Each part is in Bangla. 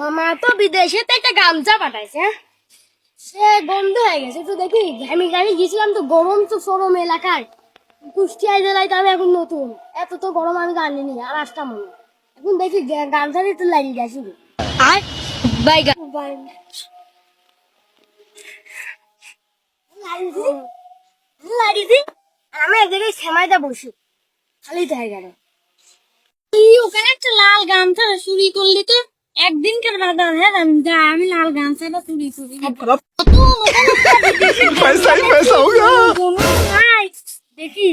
মামা তো বিদেশে তো একটা গামছা পাঠাইছে, হ্যাঁ? সে বন্ধ হয়ে গেছে তো দেখি। আমি গেছিলাম তো গরম, তো সরম এলাকায় কুষ্টিয়া জেলায়, তো আমি এখন নতুন, এত তো গরম আমি জানিনি আর আসতাম না। এখন দেখি গামছাটা একটু লাগিয়ে গেছি আর বাইগা লাগিয়েছি। আমি এক জায়গায় সেমাইটা বসি, খালি হয়ে গেল। তুই ওখানে একটা লাল গামছা চুরি করলি তো একদিনকার বাধা। হ্যাঁ আমি লাল গামছাটা চুরি করি पैसा ही पैसा होगा। দেখি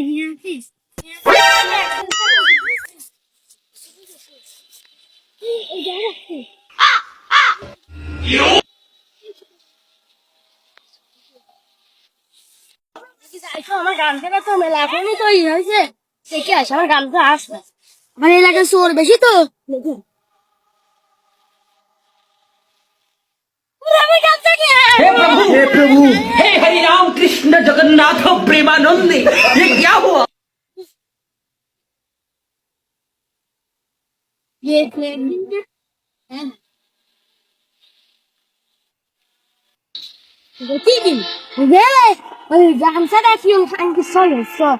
আমার গামছাটা তো মেলা এখনই তো হয়েছে, দেখে আসে আমার গামছা আসবে। আমার এলাকায় চোর বেশি তো দেখুন। हे प्रभु हे हरि राम कृष्ण जगन्नाथ प्रेमानंदी ये क्या हुआ। ये प्लेन है देखी वेले ওই গামছাটা কি আমি সরে সর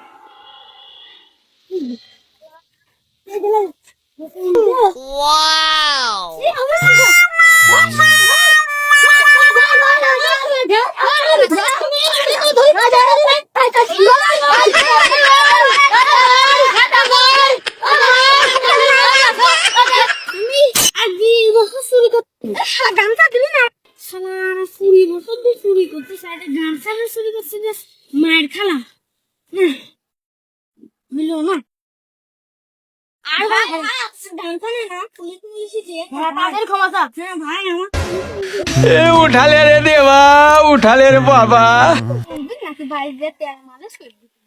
গামছা দিবি না সালা চুরি বছর দিয়ে চুরি করতে সাইডে গামছা চুরি করছে যে মায়ের খালা মিলো না। আর ভাই গামছা না পুলিশ এসেছে, তাদের ক্ষমতা। হ্যাঁ ভাই আমার ए उठा ले रे देवा, उठा ले रे बाबा। নাকি ভাই যে তেল মালিশ করে দিতে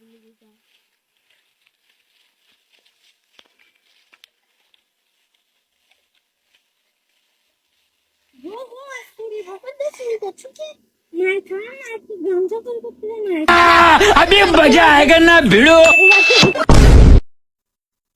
अभी मजा आएगा ना भिड़ो।